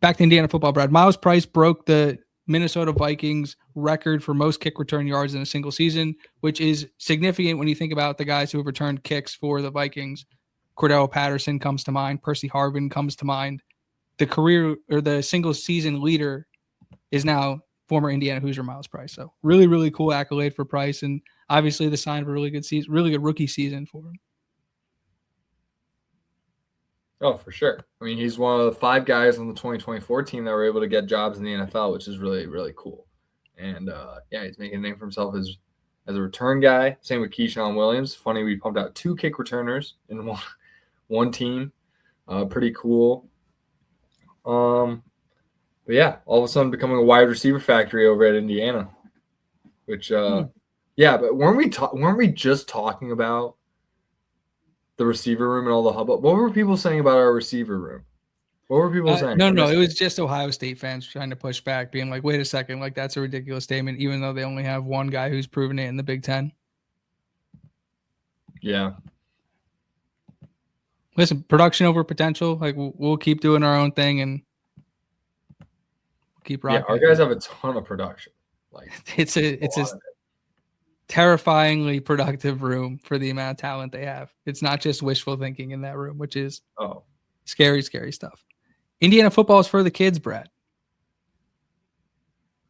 back to Indiana football, Brad. Miles Price broke the Minnesota Vikings record for most kick return yards in a single season, which is significant when you think about the guys who have returned kicks for the Vikings. Cordell Patterson comes to mind. Percy Harvin comes to mind. The career or the single season leader is now former Indiana Hoosier Miles Price. So really, really cool accolade for Price, and obviously the sign of a really good season, really good rookie season for him. Oh, for sure. I mean, he's one of the 5 guys on the 2024 team that were able to get jobs in the NFL, which is really, really cool. And he's making a name for himself as a return guy. Same with Keyshawn Williams. Funny, we pumped out 2 kick returners in one team. Pretty cool. But yeah, all of a sudden becoming a wide receiver factory over at Indiana. Which but weren't we just talking about the receiver room and all the hubbub? What were people saying about our receiver room? What were people saying? No, it was just Ohio State fans trying to push back, being like, wait a second, like that's a ridiculous statement, even though they only have one guy who's proven it in the Big Ten. Yeah. Listen, production over potential. Like we'll keep doing our own thing and keep rocking. Yeah, our guys have a ton of production. Like it's a terrifyingly productive room for the amount of talent they have. It's not just wishful thinking in that room, which is scary, scary stuff. Indiana football is for the kids, Brad.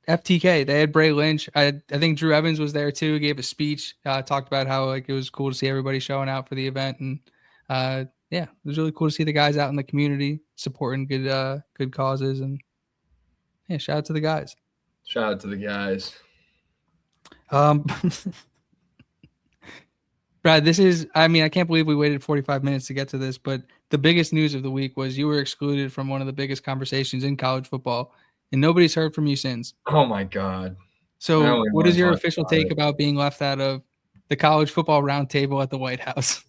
FTK, they had Bray Lynch. I think Drew Evans was there too. Gave a speech, talked about how like it was cool to see everybody showing out for the event, and it was really cool to see the guys out in the community supporting good causes, and shout out to the guys. Shout out to the guys. Brad, I can't believe we waited 45 minutes to get to this, but the biggest news of the week was you were excluded from one of the biggest conversations in college football, and nobody's heard from you since. Oh my God. So what is your official take about being left out of the college football roundtable at the White House?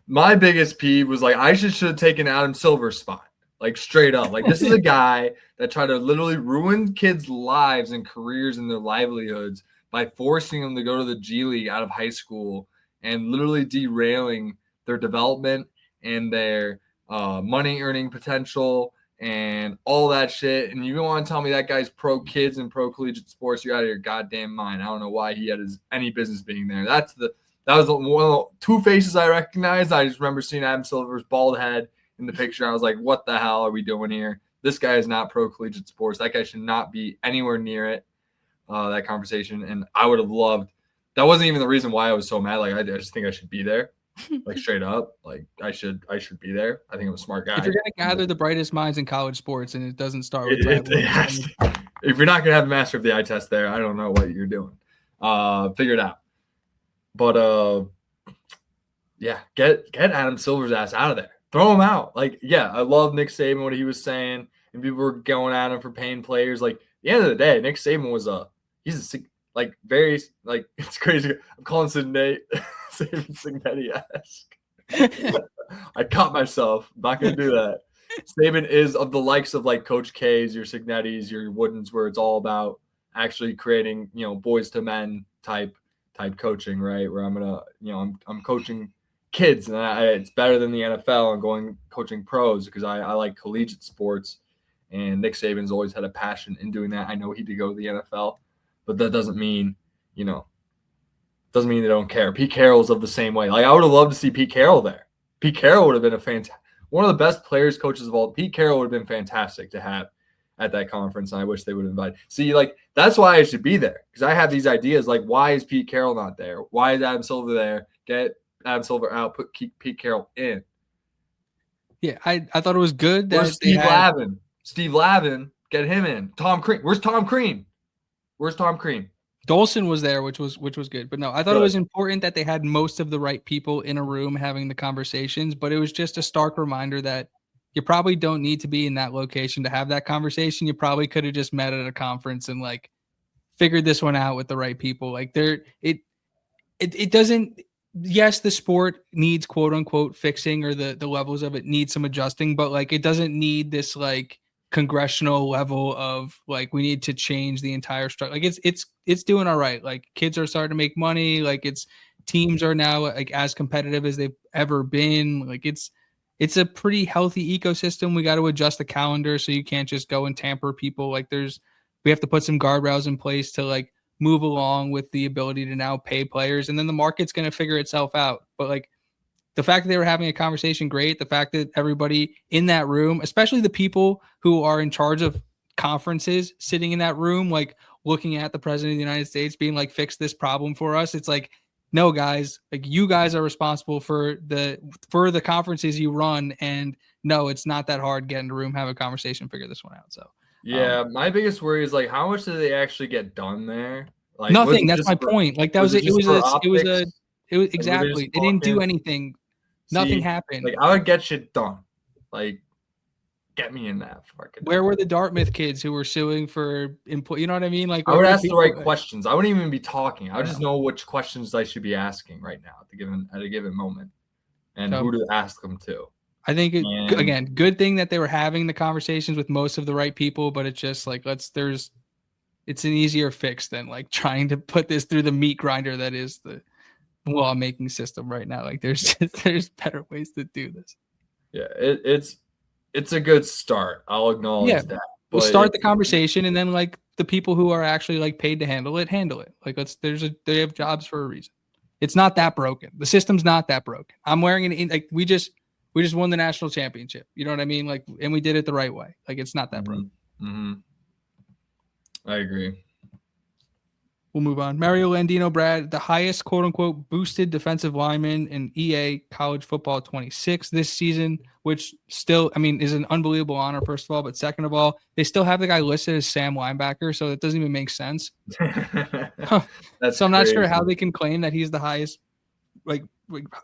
My biggest peeve was like, I should have taken Adam Silver's spot. Like straight up. Like this is a guy that tried to literally ruin kids' lives and careers and their livelihoods by forcing them to go to the G League out of high school and literally derailing their development and their money earning potential and all that shit. And you want to tell me that guy's pro kids and pro collegiate sports? You're out of your goddamn mind. I don't know why he had any business being there. That was one of the 2 faces I recognized. I just remember seeing Adam Silver's bald head in the picture. I was like, what the hell are we doing here? This guy is not pro collegiate sports. That guy should not be anywhere near it. That conversation. And I would have loved, that wasn't even the reason why I was so mad. Like, I just think I should be there. Like straight up. Like I should be there. I think I'm a smart guy. If you're going to gather the brightest minds in college sports and it doesn't start with if you're not going to have a master of the eye test there, I don't know what you're doing. Figure it out. But get Adam Silver's ass out of there. Throw him out. Like, yeah, I love Nick Saban, what he was saying, and people were going at him for paying players. Like, at the end of the day, Nick Saban was very it's crazy. I'm calling Saban Signetti-esque. I caught myself. I'm not gonna do that. Saban is of the likes of like Coach K's, your Signettis, your Woodens, where it's all about actually creating, boys to men type coaching, right? Where I'm gonna, I'm coaching kids, and it's better than the NFL and going coaching pros because I like collegiate sports, and Nick Saban's always had a passion in doing that. I know he did go to the NFL, but that doesn't mean they don't care. Pete Carroll's of the same way. Like I would have loved to see Pete Carroll there. Pete Carroll would have been one of the best players, coaches of all. Pete Carroll would have been fantastic to have at that conference, and I wish they would have invited. See, like that's why I should be there, because I have these ideas. Like, why is Pete Carroll not there? Why is Adam Silver there? Get Adam Silver out. Put Pete Carroll in. Yeah, I thought it was good that Steve Lavin, get him in. Tom Crean. Where's Tom Crean? Dolson was there, which was good. But no, I thought it was important that they had most of the right people in a room having the conversations. But it was just a stark reminder that you probably don't need to be in that location to have that conversation. You probably could have just met at a conference and like figured this one out with the right people. Like it doesn't. Yes, the sport needs quote unquote fixing, or the levels of it need some adjusting, but like it doesn't need this like congressional level of like we need to change the entire structure. Like it's doing all right. Like kids are starting to make money. Like teams are now like as competitive as they've ever been. Like it's it's a pretty healthy ecosystem. We got to adjust the calendar so you can't just go and tamper people. Like we have to put some guardrails in place to like move along with the ability to now pay players, and then the market's going to figure itself out. But like the fact that they were having a conversation, great. The fact that everybody in that room, especially the people who are in charge of conferences sitting in that room, like looking at the president of the United States being like, fix this problem for us. It's like, no, guys, like you guys are responsible for the conferences you run. And no, it's not that hard. Get in the room, have a conversation, figure this one out. So yeah, my biggest worry is like how much did they actually get done there? Like nothing. That's my point. Like that was it was exactly. They didn't do anything. Nothing happened. Like I would get shit done. Like get me in that fucking. Where were the Dartmouth kids who were suing for input? You know what I mean? Like I would ask the right questions. I wouldn't even be talking. I would just know which questions I should be asking right now at a given moment, and who to ask them to. I think again, good thing that they were having the conversations with most of the right people, but it's just like it's an easier fix than like trying to put this through the meat grinder that is the law-making system right now. Like there's better ways to do this. Yeah, it's a good start. I'll acknowledge that. We'll start the conversation, and then like the people who are actually like paid to handle it. Like they have jobs for a reason. It's not that broken. The system's not that broken. I'm wearing like we just won the national championship. You know what I mean? Like, and we did it the right way. Like it's not that broken. Mm-hmm. I agree. We'll move on. Mario Landino, Brad, the highest quote-unquote boosted defensive lineman in EA College Football 26 this season, which still, I mean, is an unbelievable honor, first of all. But second of all, they still have the guy listed as Sam linebacker, so it doesn't even make sense. So I'm not sure how they can claim that he's the highest like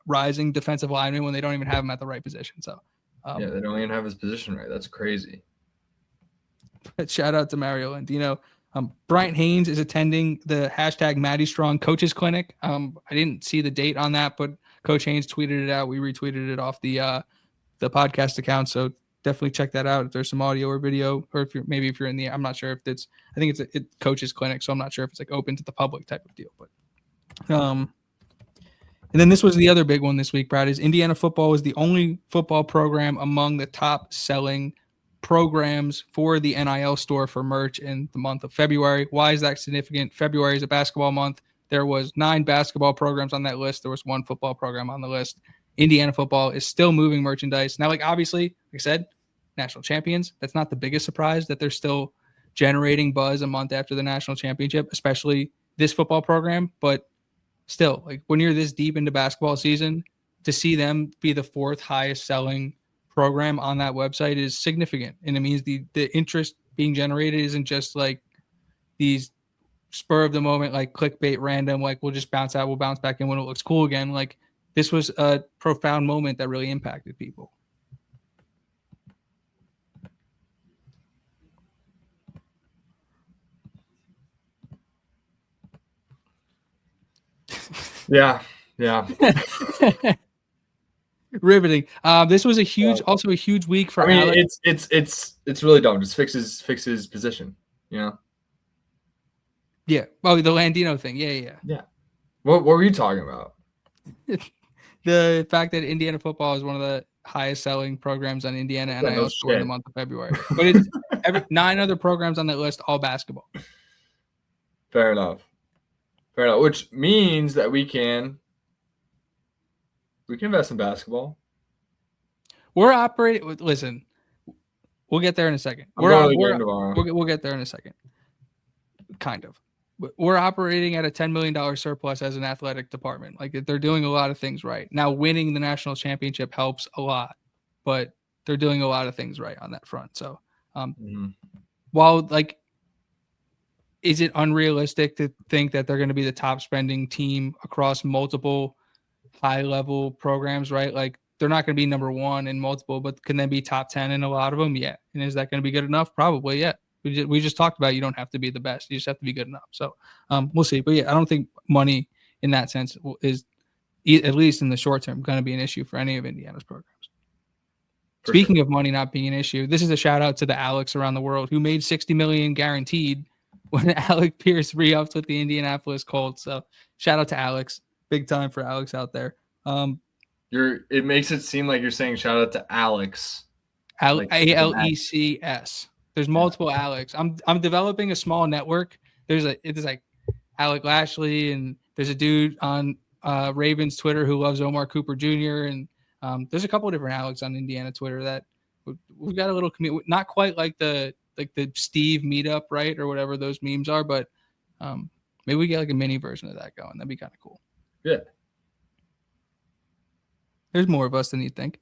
rising defensive lineman when they don't even have him at the right position. So yeah, they don't even have his position right. That's crazy. But shout out to Mario Landino. Bryant Haynes is attending the hashtag Matty Strong Coaches Clinic. I didn't see the date on that, but Coach Haynes tweeted it out. We retweeted it off the podcast account. So definitely check that out if there's some audio or video, or if you're in the, I'm not sure if it's, I think it's a Coaches Clinic. So I'm not sure if it's like open to the public type of deal, but, and then this was the other big one this week, Brad, is Indiana football was the only football program among the top selling programs for the NIL store for merch in the month of February. Why is that significant? February is a basketball month. There was 9 basketball programs on that list. There was 1 football program on the list. Indiana football is still moving merchandise. Now, like obviously, like I said, national champions. That's not the biggest surprise that they're still generating buzz a month after the national championship, especially this football program. But still, like when you're this deep into basketball season, to see them be the 4th highest selling program on that website is significant. And it means the interest being generated isn't just like these spur of the moment, like clickbait random, like we'll just bounce out, we'll bounce back in when it looks cool again. Like this was a profound moment that really impacted people. Yeah. Riveting. This was also a huge week for. I mean, Alex. it's really dumb. Just fix his position. You know. Yeah. Oh, the Landino thing. Yeah. What were you talking about? The fact that Indiana football is one of the highest selling programs on Indiana NIL store in the month of February, but it's 9 other programs on that list, all basketball. Fair enough. Which means that we can invest in basketball. We're operating. Listen, we'll get there in a second. We'll get there in a second. Kind of. We're operating at a $10 million surplus as an athletic department. Like they're doing a lot of things right. Now, winning the national championship helps a lot, but they're doing a lot of things right on that front. So, while like, is it unrealistic to think that they're going to be the top spending team across multiple high level programs, right? Like they're not going to be number 1 in multiple, but can they be top 10 in a lot of them? Yeah. And is that going to be good enough? Probably. Yeah. We just talked about, you don't have to be the best. You just have to be good enough. So we'll see. But yeah, I don't think money in that sense is, at least in the short term, going to be an issue for any of Indiana's programs. Speaking of money not being an issue, this is a shout out to the Alex around the world who made $60 million guaranteed when Alec Pierce re-upped with the Indianapolis Colts. So shout out to Alex. Big time for Alex out there. It makes it seem like you're saying shout out to Alex. Like Alecs. There's multiple Alex. I'm developing a small network. It's like Alec Lashley, and there's a dude on Ravens Twitter who loves Omar Cooper Jr. And there's a couple of different Alex on Indiana Twitter that we've got a little community. Not quite like the Steve meetup, right, or whatever those memes are, but maybe we get like a mini version of that going. That'd be kind of cool. Yeah. There's more of us than you think.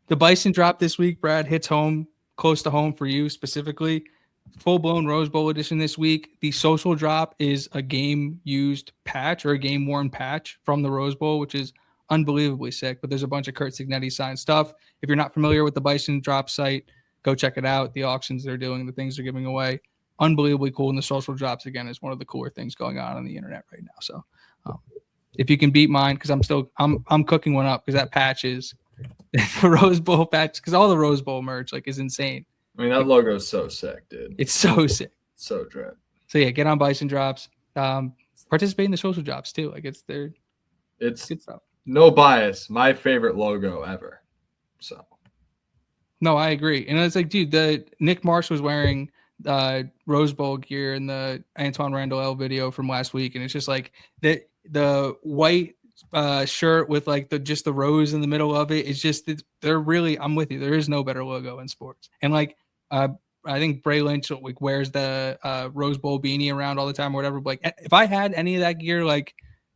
The Bison drop this week, Brad, hits home, close to home for you specifically. Full-blown Rose Bowl edition this week. The social drop is a game-used patch or a game-worn patch from the Rose Bowl, which is unbelievably sick. But there's a bunch of Kurt Cignetti signed stuff. If you're not familiar with the Bison drop site, go check it out. The auctions they're doing, the things they're giving away, unbelievably cool. And the social drops, again, is one of the cooler things going on the internet right now. So if you can beat mine, because I'm cooking one up, because that patch is the Rose Bowl patch, because all the Rose Bowl merch is insane. I mean, that logo is so sick, dude. It's so sick. So dread. So yeah, get on Bison drops. Participate in the social drops too. It's good stuff. No bias. My favorite logo ever. So. No, I agree. And it's like, dude, the Nick Marsh was wearing Rose Bowl gear in the Antoine Randall video from last week, and it's just like the white shirt with just the rose in the middle of it. It's just they're really. I'm with you. There is no better logo in sports. And I think Bray Lynch wears the Rose Bowl beanie around all the time or whatever. But if I had any of that gear,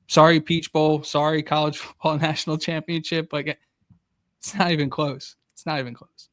sorry Peach Bowl, sorry College Football National Championship, it's not even close. It's not even close.